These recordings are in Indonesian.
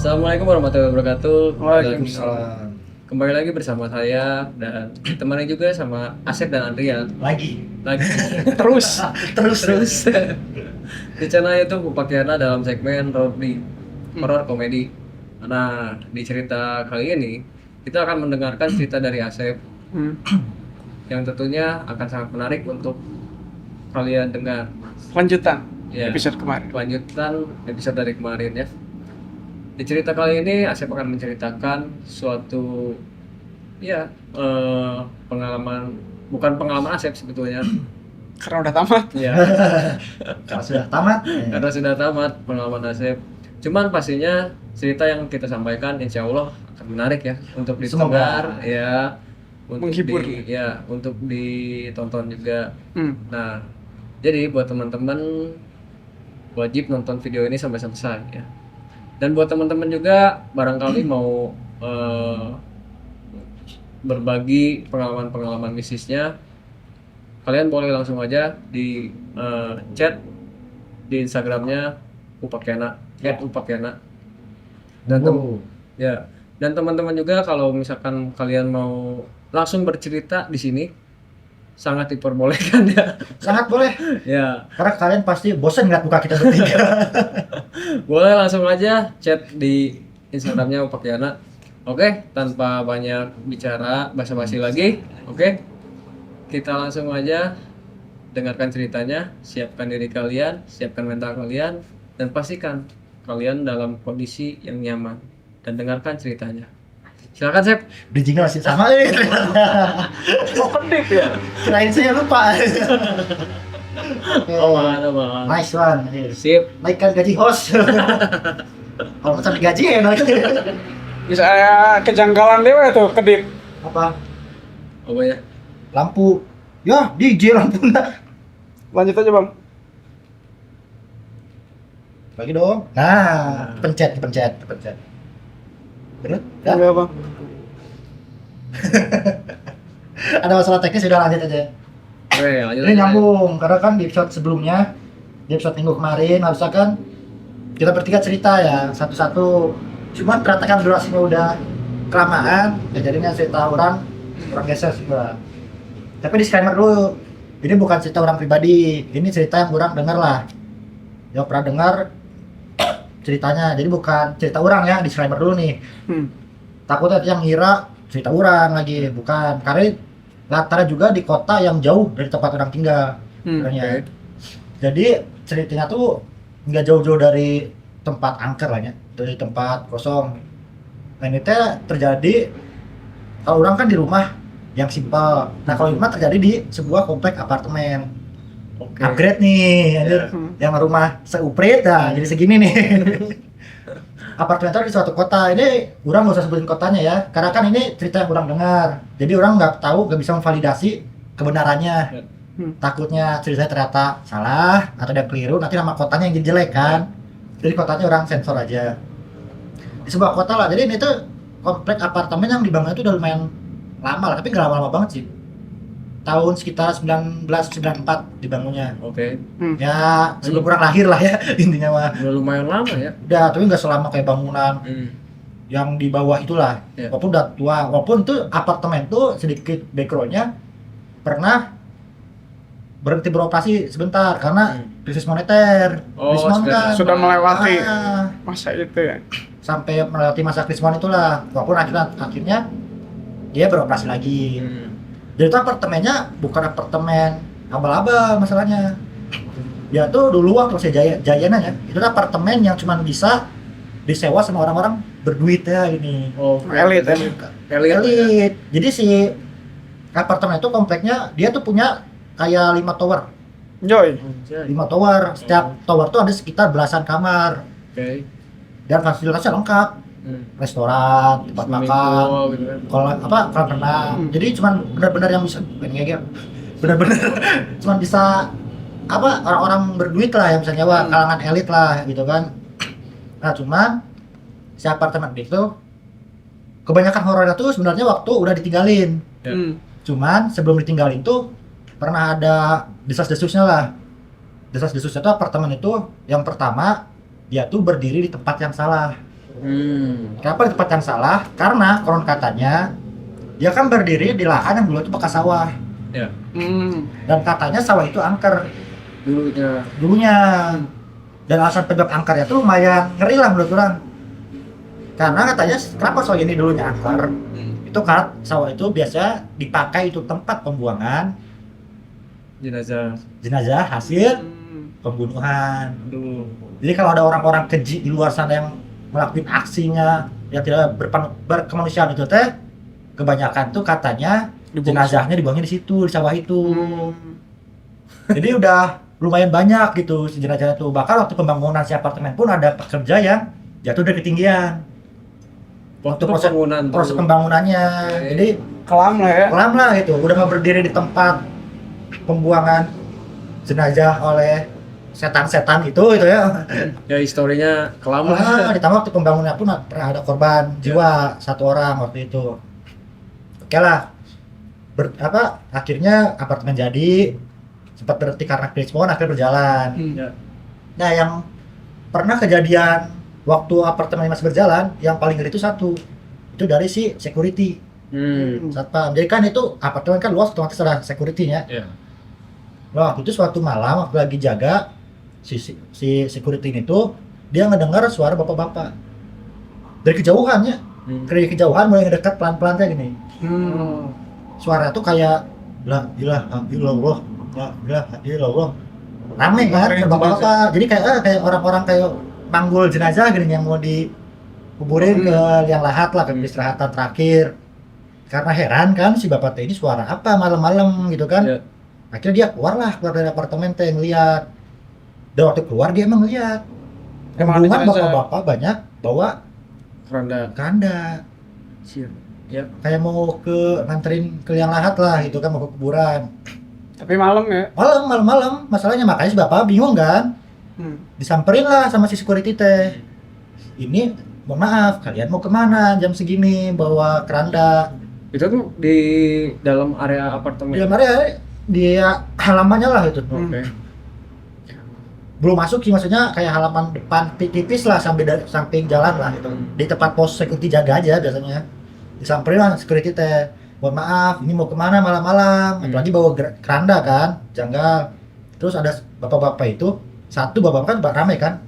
Assalamualaikum warahmatullahi wabarakatuh. Waalaikumsalam. Kembali lagi bersama saya dan ditemani juga sama Asep dan Andrian. Lagi. Terus Terus. di channel YouTube Upakiana dalam segmen horror komedi. Nah, di cerita kali ini kita akan mendengarkan cerita dari Asep yang tentunya akan sangat menarik untuk kalian dengar. Lanjutan Ya, episode kemarin. lanjutan episode dari kemarin ya. Di cerita kali ini Asep akan menceritakan suatu pengalaman, bukan pengalaman Asep sebetulnya. Karena udah tamat. Ya, Kalau sudah tamat, karena sudah tamat pengalaman Asep. Cuman pastinya cerita yang kita sampaikan insya Allah akan menarik ya untuk didengar, Semoga. ya, untuk Menghibur. untuk ditonton juga. Hmm. Nah, jadi buat teman-teman wajib nonton video ini sampai selesai ya. Dan buat teman-teman juga barangkali mau berbagi pengalaman-pengalaman mistisnya, kalian boleh langsung aja di chat di Instagramnya Upakiana, @upakiana. Dan dan teman-teman juga kalau misalkan kalian mau langsung bercerita di sini sangat diperbolehkan ya. sangat boleh. Ya, Karena kalian pasti bosan ngeliat muka kita bertiga. boleh langsung aja chat di Instagramnya Upakiana. Oke, tanpa banyak bicara basa-basi lagi. Oke, kita langsung aja dengarkan ceritanya. Siapkan diri kalian, siapkan mental kalian, dan pastikan kalian dalam kondisi yang nyaman dan dengarkan ceritanya. Silakan, Sep. Bridgingnya masih sama Oh, kedip ya. Kirain saya lupa. Oke. Aman. Nice one. Sip. Naikkan gaji host. Kalau mau cari gaji enak. Bisa kejanggalan dewa tuh kedip. Apa? Apa ya? Lampu. Ya, DJ lampunya. Lanjut aja, Bang. Bagi dong. Nah, pencet. Bener? Ya? Enggak, Bang. Ada masalah teknis, udah lanjut aja. Oke, lanjut Ini aja. nyambung, karena kan di episode sebelumnya, di episode minggu kemarin, harusnya kan kita bertiga cerita ya, satu-satu. Cuman ternyata kan durasinya udah kelamaan, ya jadinya cerita orang geser juga. Tapi disclaimer dulu, ini bukan cerita orang pribadi, ini cerita yang orang dengar lah. Yang pernah dengar ceritanya, jadi bukan cerita orang ya, disclaimer dulu nih. Takutnya yang ngira cerita orang lagi, bukan. Karena latarnya juga di kota yang jauh dari tempat orang tinggal. Sebenarnya. Jadi ceritanya tuh nggak jauh-jauh dari tempat angker lah ya, dari tempat kosong. Nah ini teh terjadi, kalau orang kan di rumah yang simpel. Nah kalau ini mah terjadi di sebuah komplek apartemen. Oke. Upgrade nih, anjir. Yang rumah seuprit, nah jadi segini nih. Apartemen itu di suatu kota. Ini orang nggak usah sebutin kotanya ya, karena kan ini cerita yang orang dengar. Jadi orang nggak tahu, nggak bisa memvalidasi kebenarannya. Takutnya ceritanya ternyata salah atau ada keliru, nanti nama kotanya yang jadi jelek kan. Jadi kotanya orang sensor aja. Di sebuah kota lah. Jadi ini tuh komplek apartemen yang dibangun itu udah lumayan lama lah, tapi nggak lama-lama banget sih. Tahun sekitar 1994 dibangunnya. Oke. Ya sebelum kurang lahir lah ya intinya mah. Udah lumayan lama ya. Udah, tapi nggak selama kayak bangunan yang di bawah itulah. Ya. Walaupun udah tua, walaupun tuh apartemen tuh sedikit backgroundnya pernah berhenti beroperasi sebentar karena krisis moneter. Oh, Krisis moneter Sudah melewati Ah, masa itu ya. sampai melewati masa krisis moneter itulah. Walaupun akhirnya dia beroperasi lagi. Jadi itu apartemennya bukan apartemen abal-abal masalahnya. Ya tuh dulu waktu saya Jayana ya, itu apartemen yang cuma bisa disewa sama orang-orang berduit ya ini. Oh, Elit. Elit. Jadi si apartemen itu kompleknya dia tuh punya kayak 5 tower. Joy. 5 tower. Setiap tower tuh ada sekitar belasan kamar. Oke. Dan fasilitasnya lengkap. Restoran, tempat Swimming makan, pool, gitu kan. kolam renang. Jadi cuman benar-benar yang bisa benar-benar cuman bisa orang-orang berduit lah yang bisa nyewa, kalangan elit lah gitu kan. Nah cuman si apartemen itu kebanyakan horornya tuh sebenarnya waktu udah ditinggalin. Cuman sebelum ditinggalin tuh pernah ada desas-desusnya lah. Desas-desusnya tuh apartemen itu yang pertama dia tuh berdiri di tempat yang salah. Kenapa di tempat yang salah? Karena konon katanya dia kan berdiri di lahan yang dulu itu bekas sawah. Ya. Dan katanya sawah itu angker dulunya. Dan alasan penyebab angkernya itu lumayan ngeri lah menurut orang. Karena katanya kenapa sawah ini dulunya angker? Itu karena sawah itu biasa dipakai untuk tempat pembuangan jenazah hasil pembunuhan. Jadi kalau ada orang-orang keji di luar sana yang melakukan aksinya yang tidak berkemanusiaan itu teh, kebanyakan tuh katanya jenazahnya dibuangnya di situ, di sawah itu. Jadi udah lumayan banyak gitu si jenazah itu. Bahkan waktu pembangunan si apartemen pun ada pekerja yang jatuh dari ketinggian. Waktu proses pembangunannya. Jadi Kelam lah ya. kelam lah gitu. Udah mau berdiri di tempat pembuangan jenazah oleh setan-setan itu ya. Ya historinya kelam Nah, ditambah waktu pembangunan pun pernah ada korban jiwa 1 orang waktu itu. Oke lah. Akhirnya apartemen jadi, sempat berhenti karena krismon, akhirnya berjalan. Nah, yang pernah kejadian waktu apartemen masih berjalan, yang paling ngeri itu satu. Itu dari si security. Satpam. Jadi kan itu apartemen kan luas, otomatis ada security-nya. Nah, waktu itu suatu malam waktu lagi jaga si security ini tuh dia ngedengar suara bapak-bapak dari kejauhannya. Dari kejauhan mulai ngedekat pelan-pelan kayak gini. Suara tuh kayak la ilaha illallah, la ilaha illallah. Rame kan bapak-bapak. Jadi kayak orang-orang kayak panggul jenazah gini yang mau dikuburin ke liang lahat lah, ke peristirahatan terakhir. Karena heran kan si bapak teh ini suara apa malam-malam gitu kan. Akhirnya dia keluar dari apartemen teh ngeliat. Dan waktu keluar dia emang ngeliat rombongan bapak-bapak banyak bawa keranda. Kayak mau nganterin ke liang lahat lah gitu kan, mau ke kuburan. Tapi malam ya? Malam. Masalahnya makanya si bapak bingung kan. Disamperin lah sama si security teh. Ini mohon maaf, kalian mau kemana jam segini bawa keranda? Itu tuh di dalam area apartemen. Di dalam area dia halamannya lah itu. Belum masuk sih, maksudnya kayak halaman depan tipis lah samping jalan lah gitu. Di tempat pos security jaga aja biasanya. Disamperin lah security teh. Mohon maaf, ini mau kemana malam-malam? Apalagi bawa keranda kan, janggal. Terus ada bapak-bapak itu, satu bapak-bapak kan ramai kan.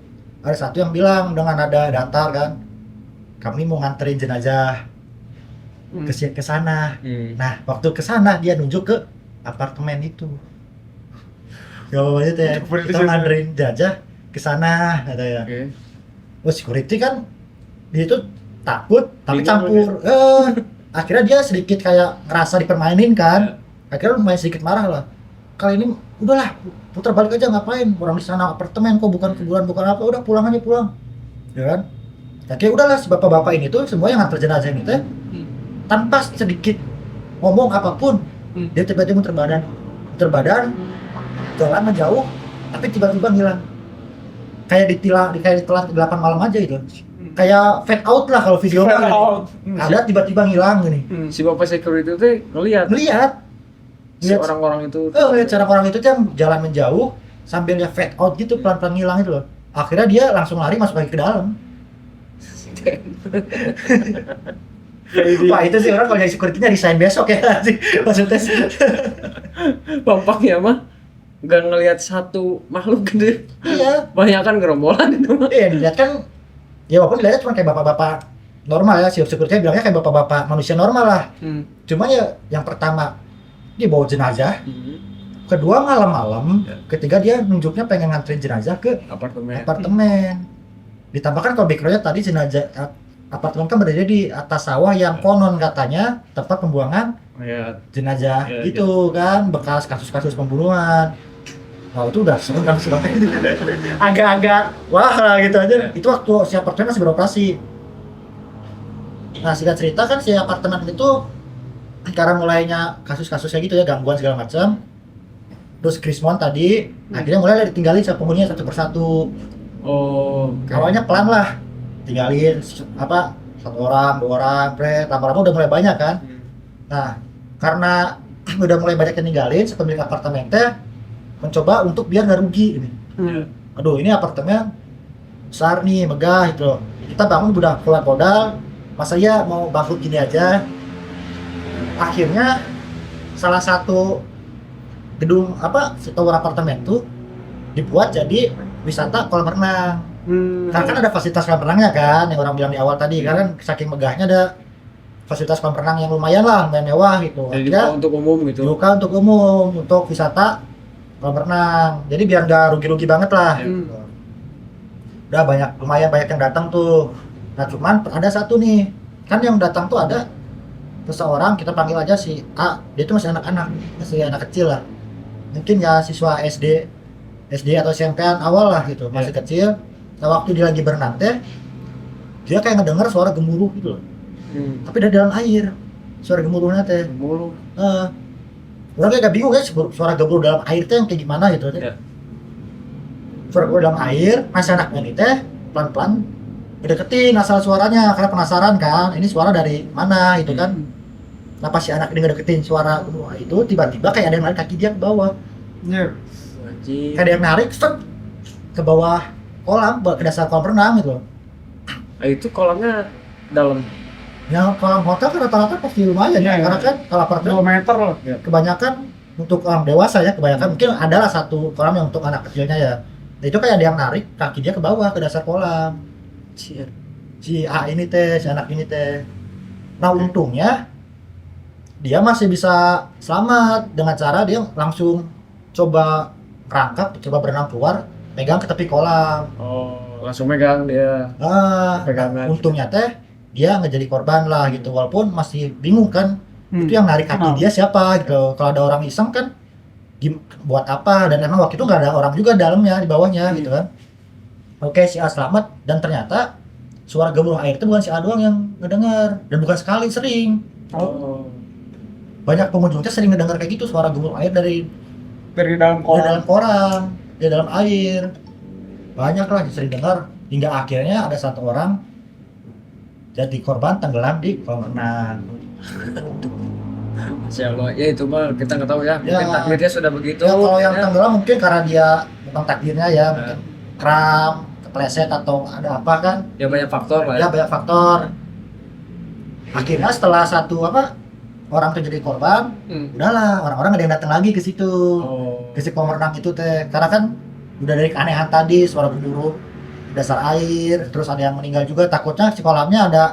Ada satu yang bilang dengan nada datar kan, kami mau nganterin jenazah ke sana. Nah, waktu ke sana dia nunjuk ke apartemen itu. Jawabannya teh, kita nganterin jenazah ke sana katanya. Security kan dia itu takut tapi campur. Akhirnya dia sedikit kayak ngerasa dipermainin kan. Akhirnya lumayan sedikit marah lah. Kali ini udahlah, putar balik aja, ngapain? Orang di sana apartemen kok, bukan kuburan, bukan apa. Udah pulang aja, pulang. Ya kan? Akhirnya udahlah si bapak-bapak ini tuh semua yang nganter jenazah ini teh tanpa sedikit ngomong apapun, dia tiba-tiba muter badan, jalan menjauh, tapi tiba-tiba ngilang. Kayak ditelan 8 malam aja itu. Kayak fade out lah kalau video ada tiba-tiba ngilang gini. Si bapak security itu ngelihat si orang-orang itu. Cara orang itu tuh jalan menjauh sambil ya fade out gitu, pelan-pelan ngilang itu loh. Akhirnya dia langsung lari masuk lagi ke dalam. Wah, itu sih orang kalau jadi security-nya resign besok ya sih maksudnya. Bampaknya mah nggak ngelihat satu makhluk gede. Iya. Banyak kan gerombolan itu mah. Iya, dilihat kan. Ya walaupun dilihatnya cuma kayak bapak-bapak normal ya, si security bilangnya kayak bapak-bapak manusia normal lah. Cuma ya yang pertama dia bawa jenazah. Kedua malam-malam, ketiga dia nunjuknya pengen nganterin jenazah ke apartemen. Ditambahkan kalau backgroundnya tadi jenazah apartemen kan berdiri di atas sawah yang konon katanya tempat pembuangan jenazah itu kan, bekas kasus-kasus pembunuhan. Nah itu udah serem agak-agak wah lah gitu aja. Itu waktu si apartemen masih beroperasi. Nah singkat cerita kan si apartemen itu karena mulainya kasus-kasusnya gitu ya, gangguan segala macam. Terus Krismon tadi akhirnya mulai ditinggalin sama penghuninya satu persatu. Awalnya pelan lah, tinggalin satu orang, 2 orang, lama-lama udah mulai banyak kan. Nah karena udah mulai banyak yang ninggalin, si pemilik apartemen teh mencoba untuk biar nggak rugi ini. Aduh ini apartemen besar nih, megah gitu loh. kita bangun udah keluar modal, masa ya mau bangkrut gini aja. Akhirnya salah satu gedung tower apartemen tuh dibuat jadi wisata kolam renang. Karena kan ada fasilitas kolam renangnya kan, yang orang bilang di awal tadi, karena kan saking megahnya ada fasilitas kolam renang yang lumayan lah, lumayan mewah gitu. Jadi Akhirnya dibuka untuk umum gitu. dibuka untuk umum, untuk wisata kolam renang. Jadi biar nggak rugi-rugi banget lah. Gitu. Udah lumayan banyak yang datang tuh. Nah cuman ada satu nih, kan yang datang tuh ada seseorang, kita panggil aja si A. Dia tuh masih anak-anak, masih anak kecil lah. Mungkin ya siswa SD atau SMP-an awal lah gitu, masih kecil. Nah waktu dia lagi berenang teh, dia kayak ngedenger suara gemuruh gitu loh. Tapi dari dalam air, suara gemuruhnya teh. Gemuruh. Orang kayak gak bingung ya suara gemuruh dalam air teh yang kayak gimana gitu teh. Ya. Suara gemuruh dalam air, masih anaknya ini teh pelan-pelan ngedeketin asal suaranya karena penasaran kan, ini suara dari mana gitu kan. Nah pas si anak ini ngedeketin suara gemuruh itu, tiba-tiba kayak ada yang narik kaki dia ke bawah. Wajib. Kayak ada yang narik ke bawah kolam, ke dasar kolam renang gitu loh. Itu kolamnya dalam. Ya kolam hotel kan rata-rata pasti lumayan ya, Iya, karena kan kalau apartemen 2 meter loh. kebanyakan untuk orang dewasa ya, kebanyakan mungkin adalah satu kolam yang untuk anak kecilnya ya. Nah, itu kayak ada yang narik kaki dia ke bawah ke dasar kolam. Si A ini teh, si anak ini teh. Nah untungnya dia masih bisa selamat dengan cara dia langsung coba merangkak, coba berenang keluar, pegang ke tepi kolam. Oh, langsung megang dia. Pegangan. Untungnya teh dia nggak jadi korban lah gitu, walaupun masih bingung kan itu yang narik kaki dia siapa gitu. Kalau ada orang iseng kan buat apa, dan emang waktu itu nggak ada orang juga dalamnya, di bawahnya gitu kan. Oke, si A selamat, dan ternyata suara gemuruh air itu bukan si A doang yang ngedengar, dan bukan sekali, sering. Oh. Banyak pengunjungnya sering ngedengar kayak gitu, suara gemuruh air dari Dalam kolam. kolam, dari dalam air. Banyak lah sering dengar, hingga akhirnya ada satu orang jadi korban tenggelam di kolam renang. Masya Allah, ya itu mah kita nggak tahu ya. Mungkin Ya. takdirnya sudah begitu. Ya kalau yang Ya. tenggelam mungkin karena dia bukan takdirnya ya, mungkin kram, kepleset atau ada apa kan. Ya banyak faktor lah ya. Ya banyak faktor. Akhirnya setelah orang itu jadi korban, udahlah orang-orang ada yang datang lagi ke situ, Oh. ke si kolam renang itu teh. Karena kan udah dari keanehan tadi, suara gemuruh dasar air, terus ada yang meninggal juga, takutnya si kolamnya ada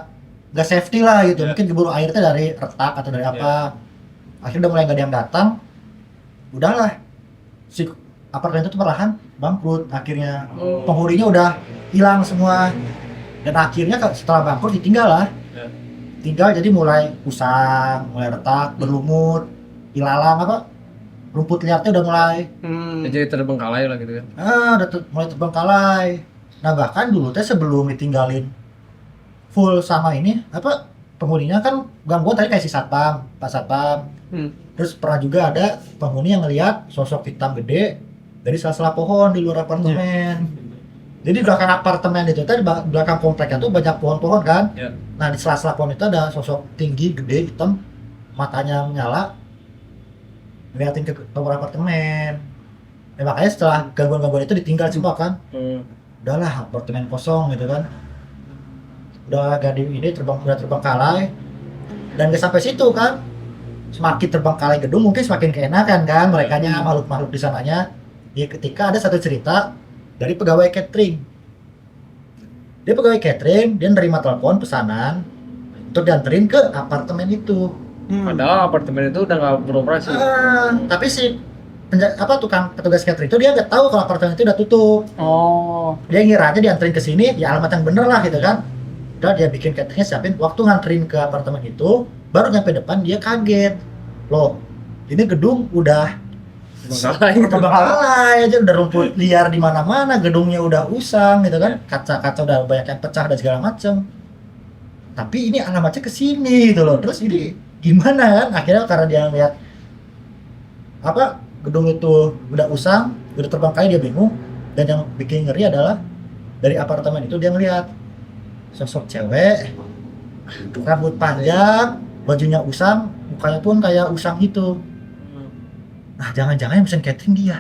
nggak safety lah gitu. Ya. Mungkin gemuruh air teh dari retak atau dari apa. Akhirnya udah mulai nggak ada yang datang, udahlah si apartemen itu tuh perlahan bangkrut. Akhirnya Oh. penghuninya udah hilang semua, dan akhirnya setelah bangkrut ditinggal lah. Ya. Tinggal jadi mulai usang, mulai retak, berlumut, ilalang rumput liarnya udah mulai Ya, jadi terbengkalai lah gitu kan. mulai terbengkalai. Nah bahkan dulu teh sebelum ditinggalin full sama ini penghuninya kan gangguan tadi kayak si satpam, pak satpam. Terus pernah juga ada penghuni yang ngelihat sosok hitam gede dari sela-sela pohon di luar apartemen. Jadi di belakang apartemen itu tadi, belakang kompleknya tuh banyak pohon-pohon kan. Ya. Nah di sela-sela pohon itu ada sosok tinggi, gede, hitam, matanya menyala, ngeliatin ke tower apartemen. Ya, makanya setelah gangguan-gangguan itu ditinggal semua kan. Udahlah apartemen kosong gitu kan. Udah gak di ini udah terbengkalai. Dan gak sampai situ kan. Semakin terbengkalai gedung mungkin semakin keenakan kan merekanya, makhluk-makhluk di sananya. Ya ketika ada satu cerita dari pegawai catering. Dia pegawai catering, dia nerima telepon pesanan untuk dianterin ke apartemen itu. Padahal apartemen itu udah nggak beroperasi. Tapi si tukang petugas catering itu dia nggak tahu kalau apartemen itu udah tutup. Oh. Dia ngiranya dianterin ke sini di alamat yang bener lah gitu kan. Udah dia bikin cateringnya siapin, waktu nganterin ke apartemen itu baru nyampe depan dia kaget. Loh, ini gedung udah terbengkalai aja, udah rumput liar di mana-mana, gedungnya udah usang gitu kan. Kaca-kaca udah banyak yang pecah dan segala macam. Tapi ini alamatnya ke sini gitu loh. Terus ini gimana kan? Akhirnya karena dia lihat gedung itu udah usang, udah terbengkalai, dia bingung. Dan yang bikin ngeri adalah dari apartemen itu dia ngeliat sosok cewek, rambut panjang, bajunya usang, mukanya pun kayak usang gitu. Nah jangan-jangan yang pesen catering dia.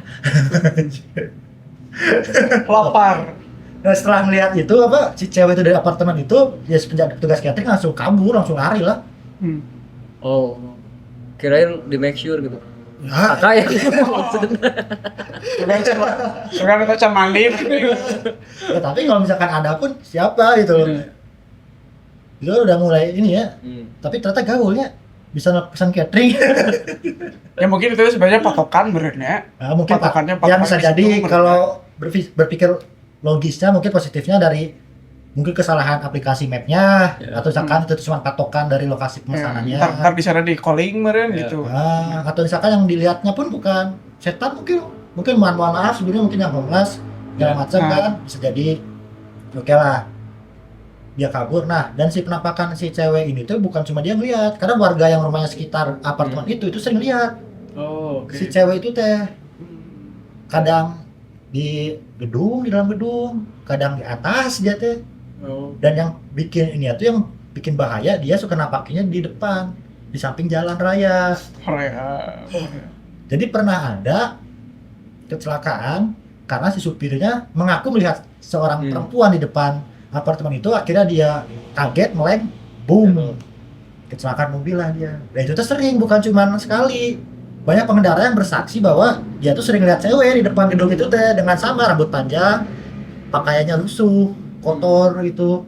Lapar. Nah setelah ngeliat itu apa si cewek itu dari apartemen itu, ya petugas catering langsung kabur, langsung lari lah. Hmm. Oh, kirain di make sure gitu. Ya, Kakak ya maksudnya. Sekarang kita mandi. ya tapi kalau misalkan ada pun siapa gitu. Itu udah mulai ini ya. Tapi ternyata gaulnya bisa pesan catering. Ya mungkin itu sebenarnya patokan benernya. Nah, mungkin Patokannya ya bisa di jadi situ, bener. kalau berpikir logisnya mungkin positifnya dari mungkin kesalahan aplikasi mapnya Ya. atau misalkan itu cuma patokan dari lokasi pemesanannya. Ntar bisa di calling meren Ya. gitu. Atau misalkan yang dilihatnya pun bukan setan, mungkin mohon maaf sebenarnya mungkin yang homeless segala Ya. macam kan bisa jadi. Oke lah dia kabur. Nah dan si penampakan si cewek ini tuh bukan cuma dia ngeliat, karena warga yang rumahnya sekitar apartemen itu sering lihat Oh, oke. si cewek itu teh kadang di gedung, di dalam gedung, kadang di atas dia teh. Oh. Dan yang bikin ini tuh yang bikin bahaya, dia suka nampakinnya di depan, di samping jalan raya. Korea. Jadi pernah ada kecelakaan karena si supirnya mengaku melihat seorang perempuan di depan apartemen itu, akhirnya dia kaget, meleng, boom, kecelakaan mobil lah dia. Dan itu tuh sering, bukan cuma sekali. Banyak pengendara yang bersaksi bahwa dia tuh sering lihat cewek di depan gedung itu teh dengan sama rambut panjang, pakaiannya lusuh, kotor gitu.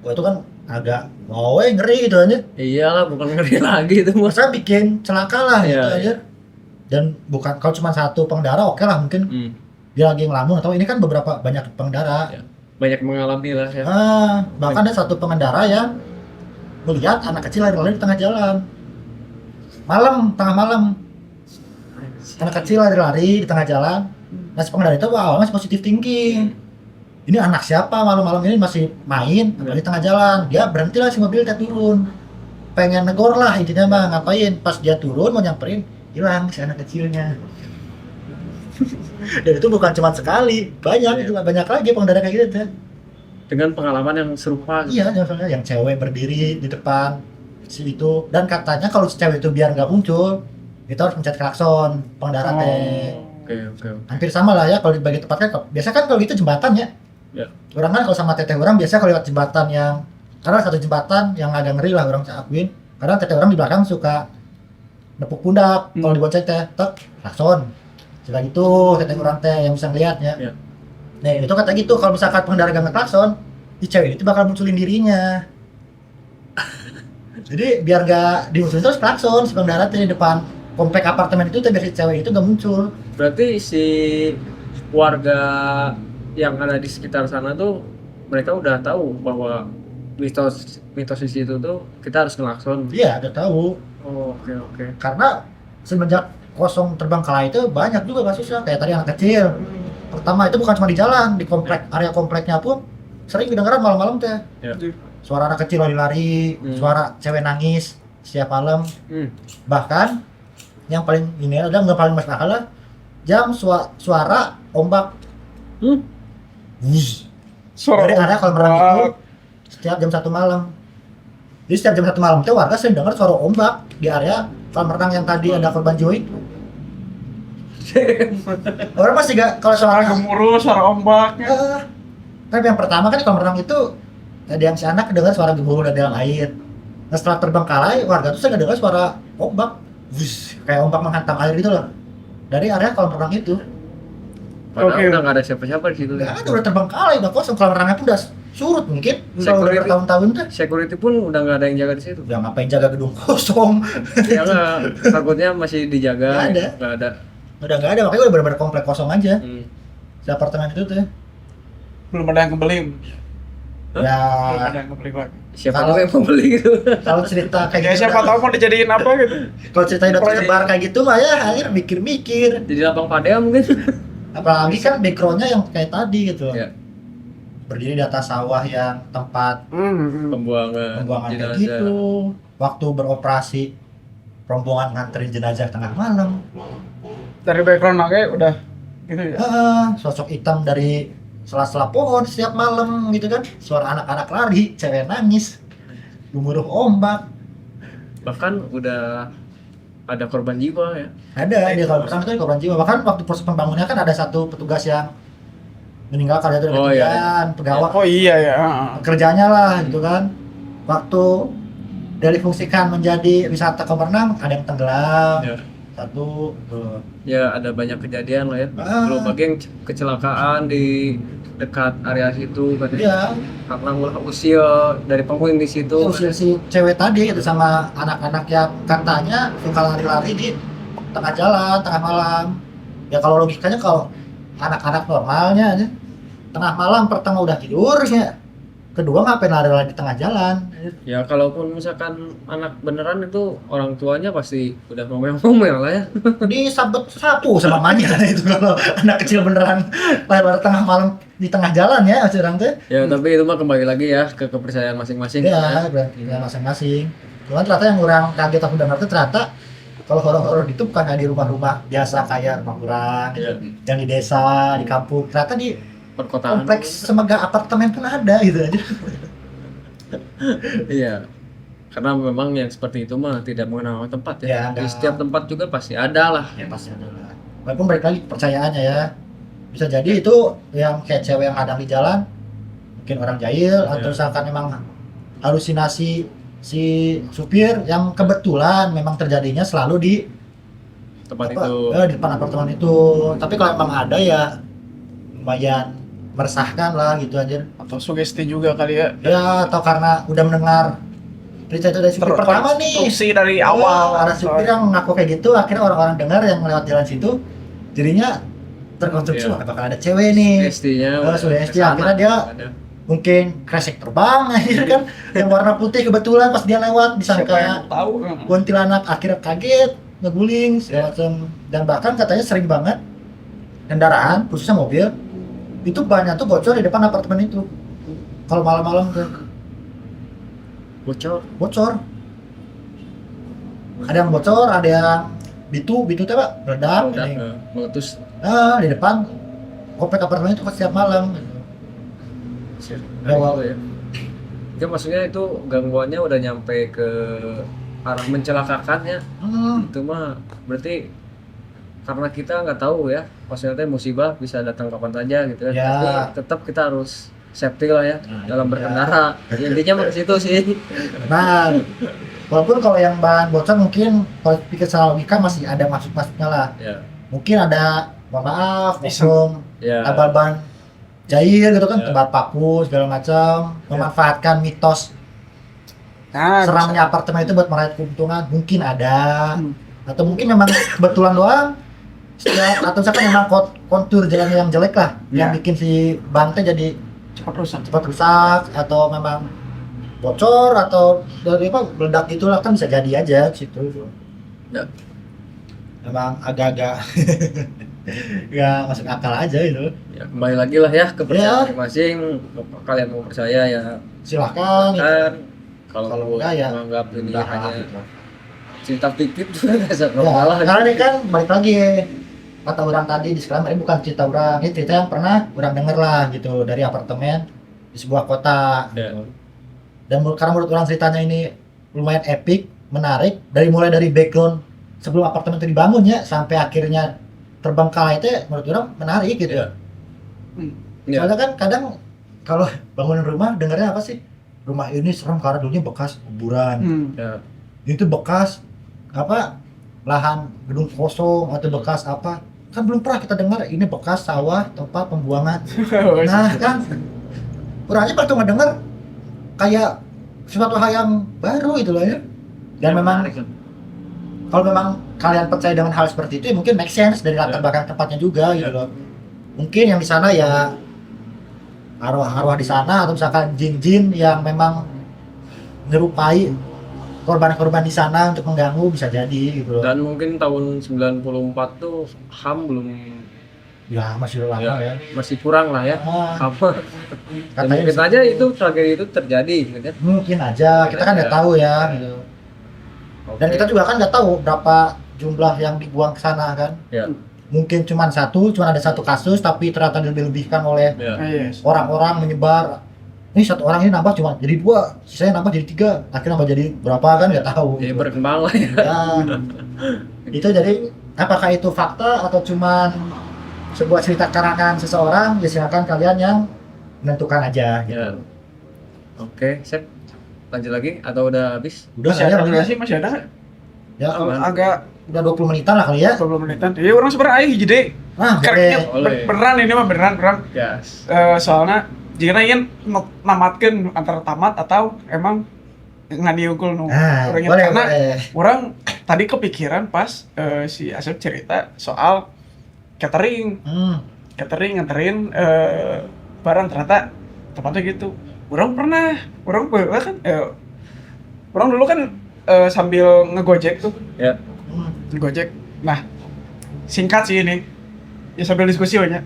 Wah itu kan agak ngeri gitu aja. Iyalah, bukan ngeri lagi itu mas. Masa bikin celaka lah gitu Iya, aja. Dan bukan kalau cuma satu pengendara oke lah, mungkin dia lagi ngelamun atau ini kan banyak pengendara. Ya. Banyak mengalami lah ya. Bahkan ada satu pengendara yang melihat anak kecil lari-lari di tengah jalan. Tengah malam. Anak kecil lari-lari di tengah jalan. Nah si pengendara itu awalnya masih positive thinking. Ini anak siapa malam-malam ini masih main di tengah jalan. Dia berhenti lah si mobil, dia turun. Pengen negor lah intinya mah, ngapain. Pas dia turun mau nyamperin, hilang si anak kecilnya. Dan itu bukan cuma sekali, banyak itu banyak lagi pengendara kayak gitu tuh. Dengan pengalaman yang serupa. Gitu. Iya, misalnya yang cewek berdiri di depan si itu, dan katanya kalau si cewek itu biar nggak muncul, kita harus mencet klakson pengendara teh. Oke. Hampir sama lah ya kalau di bagian tempat kan. Biasa kan kalau itu jembatan ya. Ya. Orang kan kalau sama teteh orang biasa kalau lewat jembatan yang, karena satu jembatan yang agak ngeri lah orang akuin. Karena teteh orang di belakang suka nepuk pundak kalau dibonceng teh, tek klakson. Sudah gitu teteh orang teh yang bisa ngeliatnya. Ya. Nah itu kata gitu, kalau misalkan pengendara gak ngeklakson, si cewek itu bakal munculin dirinya. Jadi biar gak dimunculin terus klakson si pengendara teh di depan komplek apartemen itu, biar si cewek itu gak muncul. Berarti si warga yang ada di sekitar sana tuh mereka udah tahu bahwa mitos di situ tuh kita harus ngelakson. Iya, udah tahu. Oh, oke. Karena semenjak kosong terbengkalai itu banyak juga kasusnya, kayak tadi anak kecil. Pertama itu bukan cuma di jalan, di komplek, area kompleknya pun sering kedengeran malam-malam teh. Ya. Suara anak kecil lari-lari, suara cewek nangis setiap malam. Bahkan yang paling ini adalah nggak paling masuk akal lah, suara ombak. Wush. Dari area kolam renang itu setiap jam 1 malam. Jadi setiap jam 1 malam itu warga sering dengar suara ombak di area kolam renang yang tadi ada korban jiwa itu. Orang pasti gak kalau Suara suara gemuruh, suara ombaknya. kan yang pertama kan di kolam renang itu ada yang si anak dengar suara gemuruh dari dalam air. Nah setelah terbengkalai warga tuh sering dengar suara ombak, wush, kayak ombak menghantam air gitu loh dari area kolam renang itu. Padahal udah nggak ada siapa-siapa di situ. Nggak ada, udah terbengkalai, udah kosong, kolam renangnya pun udah surut mungkin. Udah bertahun-tahun tuh. Security pun udah nggak ada yang jaga di situ. Ya ngapain jaga gedung kosong? Ya nggak, takutnya masih dijaga. Nggak ada. Nggak ada. Udah nggak ada, makanya udah benar-benar komplek kosong aja. Di apartemen itu tuh. Belum ada yang kebeli. Belum Ya ada yang kebeli lagi. Siapa Kalau- tahu yang mau beli gitu. kalau cerita kayak Ya gitu, siapa tahu mau dijadiin apa gitu. kalau ceritanya udah tersebar kayak gitu mah ya akhir mikir-mikir. Jadi lapang padea mungkin. Apalagi kan backgroundnya yang kayak tadi gitu. Ya. Berdiri di atas sawah yang tempat Pembuangan pembuangan kayak jenazah. gitu. Waktu beroperasi rombongan nganterin jenazah tengah malam. Dari background oke udah gitu ya. Sosok hitam dari sela-sela pohon setiap malam gitu kan. Suara anak-anak lari, cewek nangis, gemuruh ombak. Bahkan udah ada korban jiwa ya. Ada dia kalau pertama itu korban jiwa. Bahkan waktu proses pembangunannya kan ada satu petugas yang meninggal karena itu Oh, iya. kejadian pegawai Oh iya ya. Heeh. kerjanya lah gitu kan. Waktu dia difungsikan menjadi wisata kolam renang ada yang tenggelam. Ya. Satu tuh. Ya ada banyak kejadian lah ya. Ah. Belum lagi yang kecelakaan di dekat area situ katanya. Iya, Karena ulah usia dari penghuni di situ. usia si cewek tadi itu sama anak-anak yang katanya suka lari-lari di tengah jalan, tengah malam. Ya kalau logikanya kalau anak-anak normalnya aja tengah malam pertama udah tidur ya. Kedua ngapain lari-lari di tengah jalan? Ya kalaupun misalkan anak beneran itu orang tuanya pasti udah ngomel-ngomel lah ya. Disabet sapu sama mamanya itu kalau anak kecil beneran lari-lari tengah malam di tengah jalan ya orang tuh. Ya tapi itu mah kembali lagi ya ke kepercayaan masing-masing. Ya, berarti ya masing-masing. Cuman ternyata yang orang kaget aku dengar tuh ternyata kalau horor-horor itu bukan hanya di rumah-rumah biasa kayak rumah orang, Iya. yang di desa, di kampung. Ternyata di Perkotaan. kompleks semega apartemen pun ada gitu aja. Iya. Karena memang yang seperti itu mah tidak mengenal tempat ya. Ya, Di enggak. setiap tempat juga pasti ada lah. Ya pasti ada lah. Walaupun balik lagi kepercayaannya ya. Bisa jadi itu yang kayak cewek yang hadang di jalan, mungkin orang jahil atau Iya. misalkan memang halusinasi si supir yang kebetulan memang terjadinya selalu di Tempat apa, itu. di depan apartemen itu. Tapi kalau memang ada ya lumayan meresahkan lah gitu aja. Atau sugesti juga kali ya. Ya atau karena udah mendengar berita itu dari supir pertama nih. Terkonstruksi dari Oh, awal. ada supir yang ngaku kayak gitu, akhirnya orang-orang dengar yang lewat jalan situ, jadinya terkonstruksi Iya. wah, bakal ada cewek nih. SD-nya Sudah SD, akhirnya dia mungkin kresek terbang akhirnya kan yang warna putih kebetulan pas dia lewat Siapa disangka yang tahu? kuntilanak, akhirnya kaget ngeguling segala macam. Dan bahkan katanya sering banget kendaraan khususnya mobil itu banyak tuh bocor di depan apartemen itu kalau malam-malam tuh bocor. ada yang bocor, ada yang bitu tuh pak meledak Udah ini. meletus. Di depan komplek apartemen itu setiap malam gitu. Wow. Ya. Itu maksudnya itu gangguannya udah nyampe ke arah mencelakakan ya. Itu mah berarti karena kita nggak tahu ya, maksudnya teh musibah bisa datang kapan saja gitu kan. Ya. Tapi tetap kita harus safety lah ya dalam berkendara. Intinya mah ke situ sih. Nah, walaupun kalau yang bahan bocor mungkin kalau pikir secara logika masih ada masuknya lah. Ya. Mungkin ada, mohon maaf, Iseng. oknum, Ya. ban jahil gitu kan, Ya. tebar paku segala macam, memanfaatkan mitos Nah, seramnya apartemen itu buat meraih keuntungan, mungkin ada. Hmm. Atau mungkin memang kebetulan doang. Atau misalkan memang kontur jalan yang jelek lah, yang Ya. bikin si bannya jadi cepat rusak. cepat rusak, atau memang bocor atau dari apa meledak itulah, kan bisa jadi aja situ. Ya. Memang agak-agak nggak masuk akal aja itu. Ya, kembali lagi lah ya ke Ya. masing-masing. Kalian mau percaya ya Silahkan. kan. Kalau Kalau enggak ya menganggap ini udah hanya gitu. cerita fiktif tuh nggak Ya, masalah. karena ini kan balik lagi kata orang tadi di sekolah, ini bukan cerita orang, ini cerita yang pernah orang denger lah gitu dari apartemen di sebuah kota. Ya. Gitu. Dan karena menurut orang ceritanya ini lumayan epic, menarik, mulai dari background sebelum apartemen itu dibangun ya sampai akhirnya terbengkalai itu menurut orang menarik gitu. Ya. Ya. Soalnya kan kadang kalau bangunan rumah dengarnya apa sih? Rumah ini serem karena dulunya bekas kuburan. Ya. Itu bekas apa? Lahan gedung kosong atau bekas apa? Kan belum pernah kita dengar ini bekas sawah tempat pembuangan. Nah, kan orangnya pas tuh ngedenger kayak sesuatu hal yang baru gitu loh ya. Dan memang kalau memang kalian percaya dengan hal seperti itu ya mungkin make sense dari latar belakang tempatnya juga gitu loh. Mungkin yang di sana ya arwah-arwah di sana atau misalkan jin-jin yang memang menyerupai korban-korban di sana untuk mengganggu, bisa jadi gitu loh. Dan mungkin tahun 94 tuh HAM belum Ya masih lama ya. masih kurang lah ya. Ah, Apa? Dan katanya mungkin aja itu tragedi itu terjadi gitu kan. mungkin aja, kita kan nggak Ya. tahu ya gitu. Dan kita juga kan nggak tahu berapa jumlah yang dibuang ke sana kan. Ya. Mungkin cuma ada satu kasus tapi ternyata dilebih-lebihkan oleh Ya. Yes. orang-orang menyebar. Ini satu orang ini nambah cuma jadi 2, sisanya nambah jadi 3, akhirnya nambah jadi berapa kan nggak tahu. Jadi berkembang lah ya. Ya, itu jadi apakah itu fakta atau cuman sebuah cerita karangan seseorang, ya silakan kalian yang menentukan aja. Gitu. Ya. Oke, sip. Lanjut lagi atau udah habis? Udah Masih saya ada nggak ya. sih? Masih ada nggak? Ya, Aman. Agak udah 20 menitan lah kali ya. 20 menitan. Iya orang sebenarnya aing jadi Ah, karetnya boleh. beneran ini mah beneran. Yes. Soalnya jika ingin namatkan antara tamat atau emang nggak diunggul nu Nah, orangnya. boleh, Karena boleh. orang tadi kepikiran pas si Asep cerita soal catering nganterin barang, ternyata tempatnya gitu. Orang pernah kan orang dulu kan sambil ngegojek tuh, Ya. ngegojek. Nah, singkat sih ini ya sambil diskusi banyak.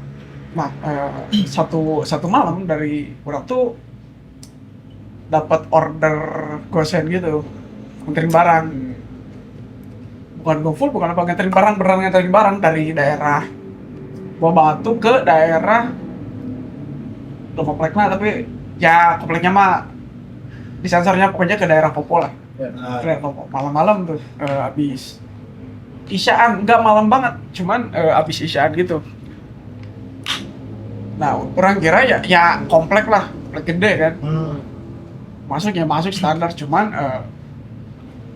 Nah, satu malam dari orang tuh dapat order gosen gitu, nganterin barang. Bukan GoFood, bukan apa, nganterin barang, beneran nganterin barang dari daerah Buah Batu ke daerah kompleknya, tapi ya kompleknya mah disensornya pokoknya ke daerah Popo lah. Ya. Daerah Popo. Malam-malam tuh abis isyaan, nggak malam banget, cuman abis isyaan gitu. Nah, orang kira ya komplek lah, komplek gede kan. Masuk standar, cuman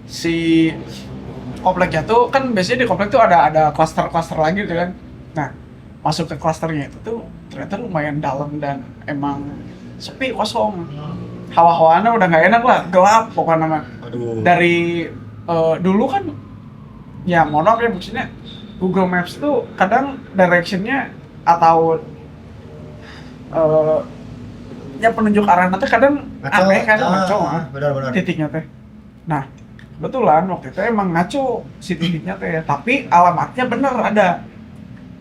si kompleknya tuh kan biasanya di komplek tuh ada klaster-klaster lagi gitu kan. Nah, masuk ke klasternya itu tuh ternyata lumayan dalam dan emang sepi, kosong. Hawa-hawanya udah nggak enak lah, gelap pokoknya mah. Dari dulu kan ya mohon maaf ya, maksudnya Google Maps tuh kadang directionnya atau ya penunjuk arah nanti kadang aneh kan, ngaco benar-benar. titiknya teh. Nah, kebetulan waktu itu emang ngaco si titiknya teh, tapi alamatnya bener ada.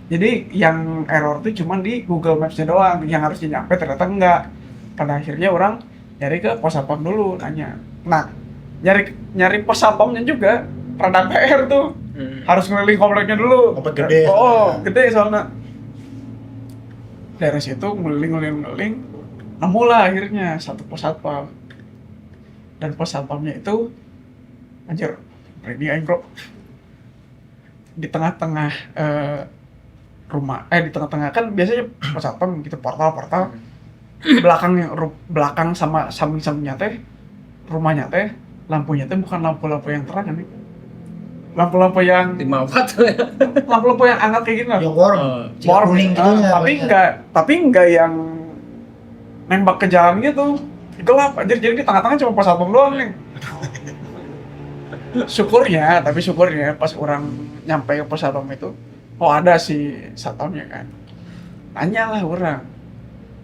Jadi yang error tuh cuman di Google Maps-nya doang, yang harusnya nyampe ternyata enggak. Pada akhirnya orang nyari ke pos satpam dulu, nanya. Nah, nyari pos satpamnya juga rada PR tuh. Harus ngeliling kompleknya dulu. Komplek gede. Oh, gede soalnya. Dari situ ngeliling, nemulah akhirnya satu pos satpam. Dan pos satpamnya itu anjir, ini aing bro. Di tengah-tengah rumah, di tengah-tengah kan biasanya pos satpam gitu, portal. Belakang sama samping-sampingnya teh, rumahnya teh, lampunya teh bukan lampu-lampu yang terang kan nih. Lampu-lampu yang 5 watt ya. lampu-lampu yang hangat kayak gini lah. Yang warm, Warm, kuning gitu ya. tapi enggak yang nembak ke jalan gitu. Gelap anjir, jadi di tengah-tengah cuma pos satpam doang nih. Syukurnya pas orang nyampe ke pos satpam itu, oh ada si satpamnya kan. Tanyalah orang,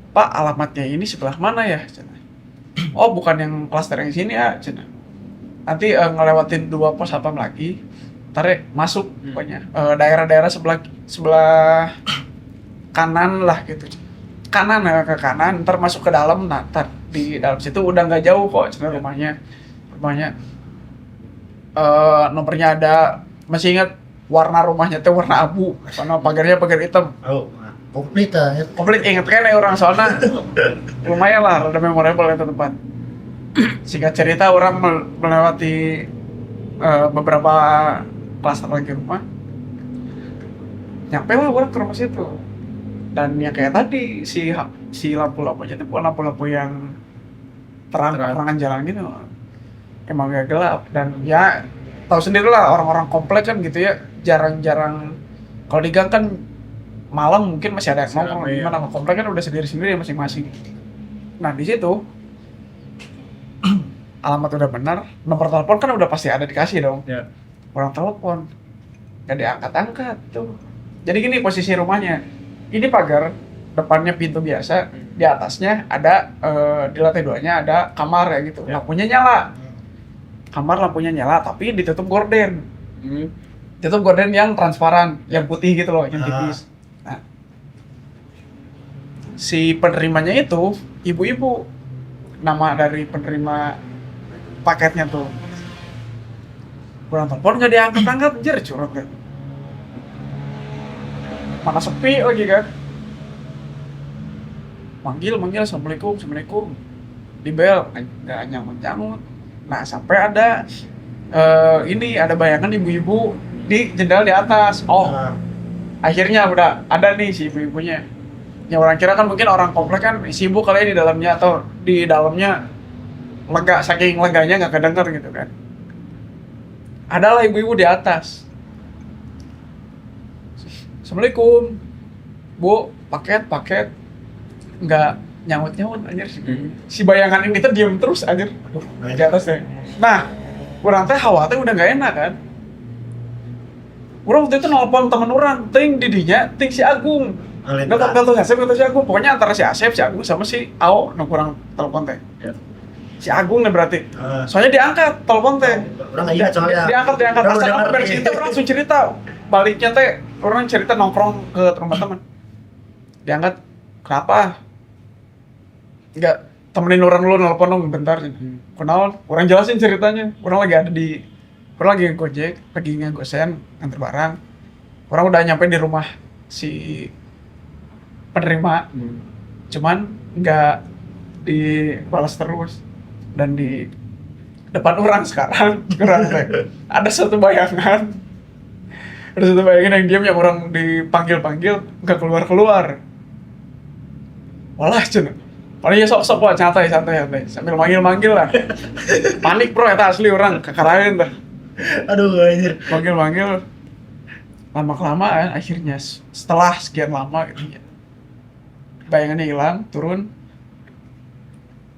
Pak, alamatnya ini sebelah mana ya? Cina. Oh, bukan yang klaster yang sini ya, Cina. Nanti ngelewatin 2 pos satpam lagi, tarik masuk pokoknya daerah-daerah sebelah kanan lah gitu. Kanan ya, ke kanan, ntar masuk ke dalam, nah ntar di dalam situ udah nggak jauh kok sebenarnya rumahnya. Nomornya ada, masih ingat warna rumahnya tuh warna abu, karena pagarnya pagar hitam. Oh, komplit ya. Komplit, inget kan ya orang, soalnya lumayan lah, rada memorable itu tempat. Singkat cerita, orang melewati beberapa klaster lagi rumah, nyampe lah orang ke rumah situ. Dan yang kayak tadi, si lampu-lampunya itu bukan lampu-lampu yang terangan jalan gitu, emang gak gelap. Dan ya tahu sendiri lah, orang-orang komplek kan gitu ya, jarang-jarang, kalau di gang kan malam mungkin masih ada yang nongkrong, gimana kalau komplek kan udah sendiri-sendiri masing-masing. Nah di situ alamat udah benar, nomor telepon kan udah pasti ada dikasih dong. Ya. Orang telepon gak diangkat-angkat tuh. Jadi gini posisi rumahnya, ini pagar, depannya pintu biasa, di atasnya ada di lantai 2-nya ada kamar ya gitu. Lampunya nyala, kamar lampunya nyala tapi ditutup gorden. Ditutup gorden yang transparan, yang putih gitu loh, yang tipis. Nah, si penerimanya itu ibu-ibu, nama dari penerima paketnya tuh. Kurang telepon nggak diangkat-angkat, anjir curhat kan. Mana sepi lagi kan. Manggil, assalamualaikum. Di bel, nggak nyamut. Nah sampai ada ada bayangan ibu-ibu di jendela di atas. Oh, akhirnya udah ada nih si ibu-ibunya. Ya orang kira kan mungkin orang komplek kan sibuk kali ya di dalamnya, atau di dalamnya lega, saking leganya nggak kedenger gitu kan. Adalah ibu-ibu di atas. Assalamualaikum, Bu, paket, nggak nyaut anjir. Si bayangan ini tuh diem terus anjir, di atas ya. Nah, orang teh hawa teh udah nggak enak kan. Orang waktu itu nelfon temen orang, ting didinya, ting si Agung. Nggak tahu si Asep atau si Agung, pokoknya antara si Asep, si Agung sama si Ao, nggak kurang telepon teh. Si Agung nih berarti. Soalnya diangkat telepon teh. Orang nggak ingat soalnya. Diangkat. Orang Pas udah beres itu orang langsung cerita. Baliknya teh orang cerita nongkrong ke rumah teman. Diangkat, kenapa? Enggak, temenin orang dulu nelpon dong bentar. Kenal, orang jelasin ceritanya. Orang lagi ngegojek, lagi ngegosen, nganter barang. Orang udah nyampe di rumah si penerima. Cuman nggak dibalas terus. Dan di depan orang sekarang, ada satu bayangan. Ada satu bayangan yang diam, yang orang dipanggil-panggil nggak keluar-keluar. Walah cun, paling ya sok-sok lah, santai sambil manggil lah. Panik bro, eta asli orang kekarain dah. Aduh anjir. Manggil lama-kelamaan akhirnya setelah sekian lama gitu ya, bayangannya hilang, turun,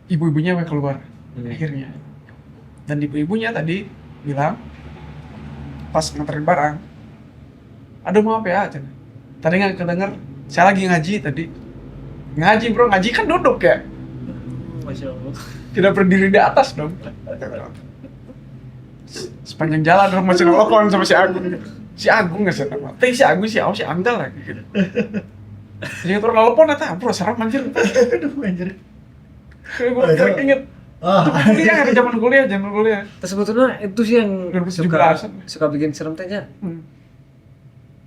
ibu-ibunya keluar akhirnya. Dan ibu-ibunya tadi bilang pas nganterin barang, aduh maaf ya, tadi nggak kedenger, saya lagi ngaji tadi. Ngaji bro, ngaji kan duduk ya. Masya Allah. Tidak berdiri di atas dong. Sepanjang jalan orang masih nelfon sama si Agung. Si Agung nggak sih nama. Tapi si Agung, si Ao, si Anggal lah gitu. Jadi terus nelfon eta, bro serem anjir. Aduh anjir. Gue inget. Kuliah kan zaman kuliah. Terus sebetulnya itu sih yang 2017. suka bikin serem tehnya.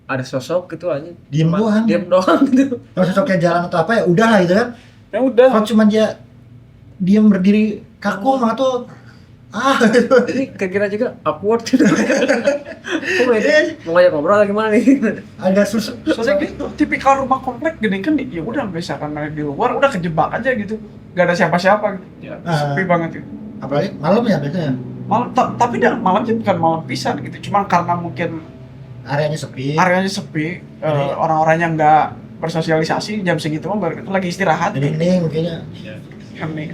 Ada sosok gitu aja. Diem doang gitu. Kalau sosoknya jalan atau apa ya udah lah gitu kan. Ya udah. Kalau cuma dia diem berdiri kaku atau Ini kira-kira juga awkward gitu. Kok mau ngajak ngobrol lagi gimana nih? agak susah. Soalnya gitu, tipikal rumah komplek gini kan, ya udah misalkan di luar udah kejebak aja gitu. Gak ada siapa-siapa gitu. Ya, sepi banget gitu. Apalagi malam ya biasanya. Malam, tapi malamnya bukan malam pisan gitu. Cuma karena mungkin Areanya sepi. orang-orangnya nggak bersosialisasi jam segitu mah lagi istirahat. Jadi hening kayaknya. Hening.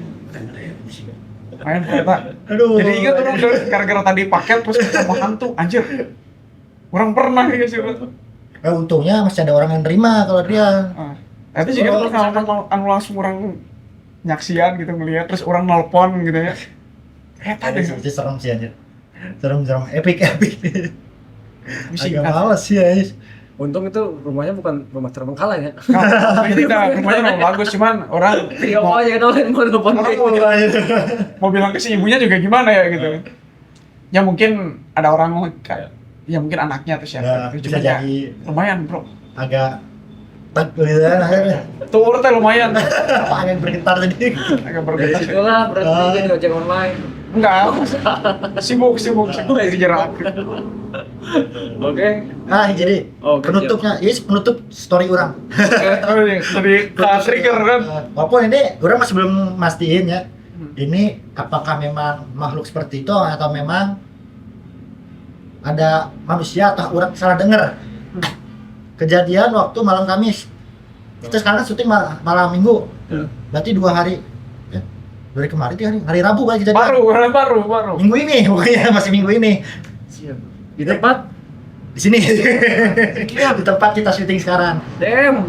Main ternyata. Aduh. Jadi ingat orang gara-gara tadi paket terus ketemu hantu, anjir. Orang pernah ya sih. Untungnya masih ada orang yang nerima kalau dia. Itu juga terus kalau langsung orang nyaksian gitu ngelihat, terus orang nelpon gitu ya. Tadi Itu serem sih anjir. Serem epic. Agak males sih ya. Untung itu rumahnya bukan rumah terbengkalai ya. Tidak, rumahnya memang bagus, cuman orang Iya mau aja kenalin mau nelfon mau bilang ke si ibunya juga gimana ya gitu. Ya mungkin ada orang kayak, ya mungkin anaknya atau siapa. Bisa jadi lumayan bro. agak gitu kan akhirnya. Tur teh lumayan. Agak bergetar tadi. Agak dari bergetar. situlah berarti jadi ojek online. Enggak. Sibuk di jarak. Oke. Jadi penutupnya, ini penutup story orang. Tadi trigger kan. Walaupun ini orang masih belum mastiin ya. Ini apakah memang makhluk seperti itu atau memang ada manusia atau orang salah dengar. Kejadian waktu malam Kamis. Kita sekarang syuting malam Minggu. Berarti 2 hari. Ya, dari kemarin hari Rabu kan kejadian. Baru. Minggu ini, pokoknya masih minggu ini. Siap. Di tempat Di sini. Di tempat kita syuting sekarang. damn.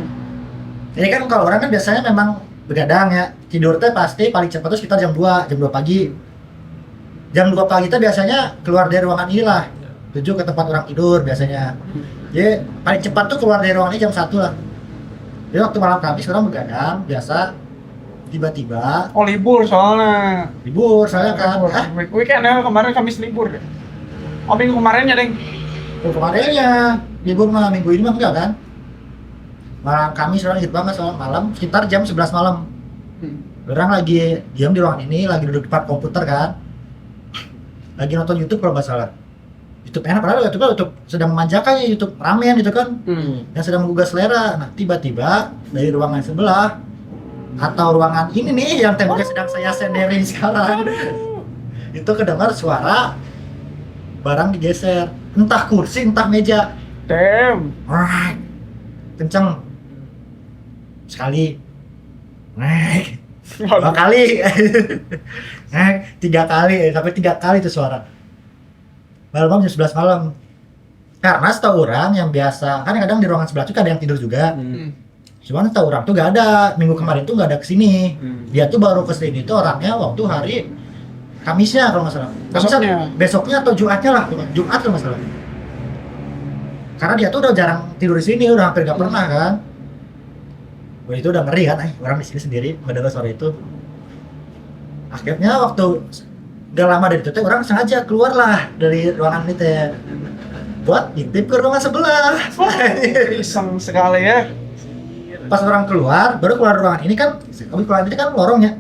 Ini kan kalau orang kan biasanya memang begadang ya. Tidur teh pasti paling cepat tuh sekitar jam 2 pagi. Jam 2 pagi teh biasanya keluar dari ruangan inilah. Tuju ke tempat orang tidur biasanya. Jadi paling cepat tuh keluar dari ruangan ini jam 1 lah. Jadi waktu malam Kamis orang begadang biasa, tiba-tiba Libur soalnya. libur soalnya kan. Weekend ya, kemarin Kamis libur ya. Minggu kemarinnya deng. Kemarinnya libur mah, minggu ini mah enggak kan. Malam Kamis orang inget banget soal malam sekitar jam 11 malam. Orang lagi diam di ruangan ini, lagi duduk di depan komputer kan. Lagi nonton YouTube kalau nggak salah. YouTube enak, padahal YouTube sedang memanjakan ya, YouTube ramen gitu kan, yang sedang menggugah selera. Nah tiba-tiba dari ruangan sebelah atau ruangan ini nih yang temboknya sedang saya senderin sekarang, itu kedengar suara barang digeser, entah kursi entah meja. Damn. Wah, kenceng sekali, dua kali, tiga kali, sampai 3 kali itu suara. Malam jam 11 malam. Karena setahu orang yang biasa, kan kadang di ruangan sebelah itu ada yang tidur juga. Cuman setahu orang tuh gak ada, minggu kemarin tuh gak ada kesini. Dia tuh baru kesini tuh orangnya waktu hari Kamisnya kalau nggak salah. Besoknya atau Jumatnya lah, Jumat kalau nggak salah. Karena dia tuh udah jarang tidur di sini, udah hampir gak pernah kan. Wah itu udah ngeri kan, orang di sini sendiri mendengar suara itu. Akhirnya waktu gak lama dari itu orang sengaja keluar lah dari ruangan itu ya, buat ngintip ke ruangan sebelah. Iseng sekali ya. Pas orang keluar, baru keluar ruangan ini kan, keluar ini kan lorongnya.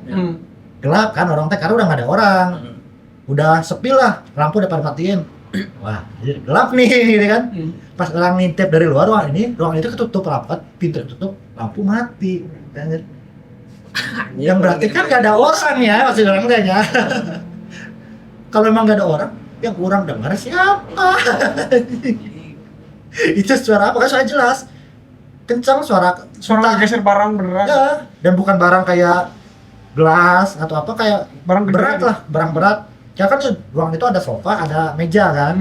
Gelap kan, orang teh karena udah gak ada orang. Udah sepi lah, lampu udah pada matiin. Wah, jadi gelap nih gitu kan. Pas orang ngintip dari luar ruangan itu ketutup rapat, pintu tutup, lampu mati. Yang berarti kan gak ada orang ya, maksud orang kayaknya. Kalau emang gak ada orang, yang kurang dengar siapa? Itu suara apa? Kan suara jelas. Kencang suara geser barang beneran. Ya, dan bukan barang kayak gelas atau apa, kayak Barang gede berat gitu. lah, barang berat. Ya kan di ruangan itu ada sofa, ada meja kan.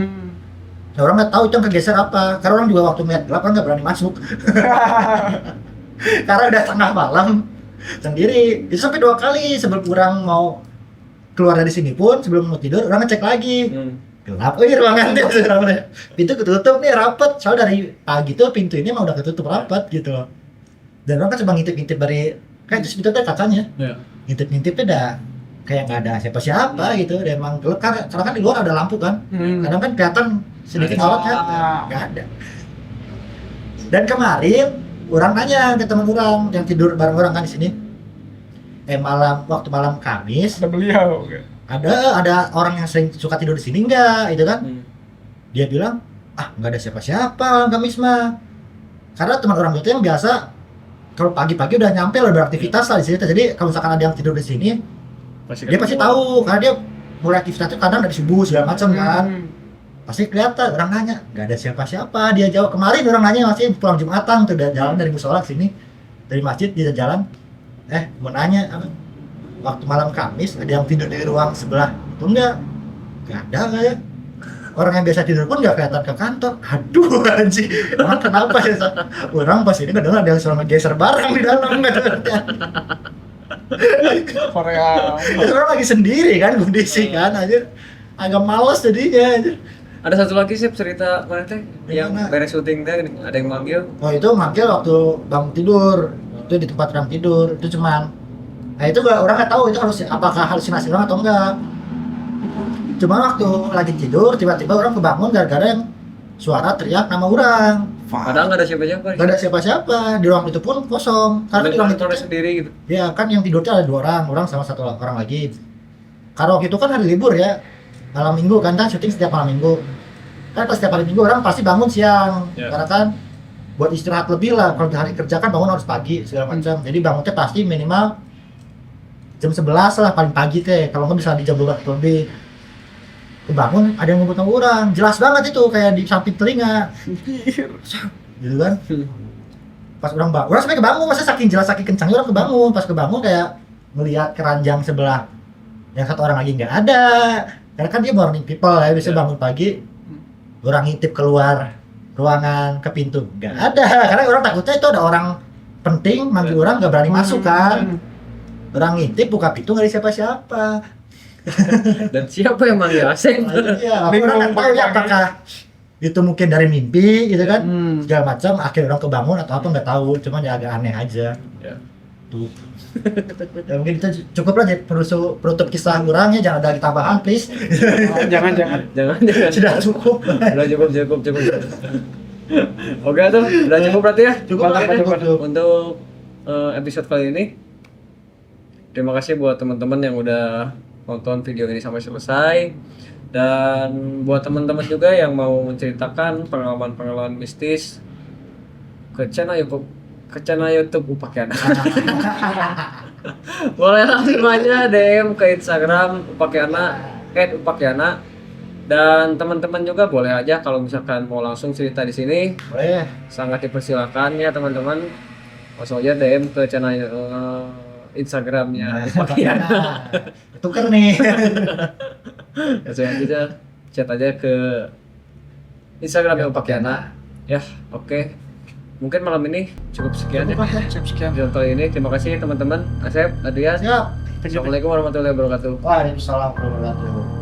Ya, orang nggak tahu itu yang kegeser apa. Karena orang juga waktu melihat gelap kan nggak berani masuk. Karena udah tengah malam sendiri. Itu sampai 2 kali sebelum orang mau keluar dari sini pun, sebelum mau tidur orang ngecek lagi. Gelap, ruangan itu pintu ketutup nih rapat. Soalnya dari pagi tuh pintu ini emang udah ketutup rapat gitu loh. Dan orang kan coba ngintip-ngintip dari kayak itu sebetulnya kacanya. Ngintip-ngintipnya udah kayak nggak ada siapa-siapa gitu. Dan emang gelap kan, karena kan di luar ada lampu kan. Kadang kan kelihatan sedikit sorotnya, nggak ada. Dan kemarin orang nanya ke teman orang yang tidur bareng orang kan di sini. Waktu malam Kamis Ada beliau. ada orang yang sering suka tidur di sini enggak itu kan. Dia bilang nggak ada siapa-siapa malam Kamis mah, karena teman orang itu yang biasa kalau pagi-pagi udah nyampe udah beraktivitas lah di sini. Jadi kalau misalkan ada yang tidur di sini dia pasti tahu, karena dia mulai aktivitas itu kadang dari subuh segala macam kan. Pasti kelihatan. Orang nanya nggak ada siapa-siapa, dia jawab. Kemarin orang nanya masih pulang Jumatan tuh, udah jalan dari musola ke sini dari masjid, dia jalan mau nanya waktu malam Kamis ada yang tidur di ruang sebelah itu enggak ada kayak. Orang yang biasa tidur pun nggak kelihatan ke kantor. Aduh anjing, orang kenapa ya? Orang pas ini kedengar ada yang suara ngegeser barang di dalam. Korea. Orang lagi sendiri kan, kondisi kan aja. Agak malas jadinya aja. Ada satu lagi sih cerita mana teh yang Gimana? beres syuting teh ada yang manggil. Oh itu manggil waktu bangun tidur, itu di tempat orang tidur, itu cuman. Nah itu orang nggak tahu itu apakah halusinasi orang atau enggak. Cuma waktu lagi tidur tiba-tiba orang kebangun gara-gara yang suara teriak nama orang. Padahal nggak ada siapa-siapa. Gak ada siapa-siapa, di ruang itu pun kosong. Karena di ruang itu sendiri gitu. ya kan yang tidur itu ada 2 orang sama 1 orang lagi. Karena waktu itu kan hari libur ya, malam minggu kan syuting setiap malam minggu. Kan pas setiap hari minggu orang pasti bangun siang, karena kan buat istirahat lebih lah. Kalau hari kerja kan bangun harus pagi segala macam. Jadi bangunnya pasti minimal jam 11 lah paling pagi teh. Kalau nggak bisa di jam 12 lebih. Kebangun ada yang ngumpul sama orang, jelas banget itu kayak di samping telinga. Gitu kan. Pas orang bangun, orang sampai kebangun, masa saking jelas saking kencangnya orang kebangun. Pas kebangun kayak ngelihat keranjang sebelah yang 1 orang lagi nggak ada. Karena kan dia morning people ya, bisa bangun pagi. Orang ngintip keluar ruangan ke pintu, nggak ada. Karena orang takutnya itu ada orang penting manggil orang nggak berani masuk kan. Orang ngintip buka pintu nggak ada siapa-siapa. Dan siapa yang manggil Aseng? Iya, orang nggak tahu ya apakah itu mungkin dari mimpi gitu kan, segala macam. Akhirnya orang kebangun atau apa nggak tahu, cuman ya agak aneh aja. Ya. Tuh. Ya mungkin kita cukup lah penutup kisah orang ya, jangan ada lagi tambahan please. Jangan. Sudah cukup. Udah cukup. Oke tuh, udah cukup berarti ya. Cukup lah, cukup. Untuk episode kali ini. Terima kasih buat teman-teman yang udah nonton video ini sampai selesai. Dan buat teman-teman juga yang mau menceritakan pengalaman-pengalaman mistis ke channel YouTube Upakiana. Boleh langsung aja DM ke Instagram Upakiana @upakiana. Dan teman-teman juga boleh aja kalau misalkan mau langsung cerita di sini, Boleh. sangat dipersilakan ya teman-teman. Langsung aja DM ke channel Instagramnya Upakiana. Nah, tuker nih. Langsung aja chat aja ke Instagramnya Upakiana. Ya, oke. Mungkin malam ini cukup sekian ya. Sekian. Video kali ini terima kasih teman-teman. Asep, Adrian. Siap. Assalamualaikum warahmatullahi wabarakatuh. Waalaikumsalam warahmatullahi wabarakatuh.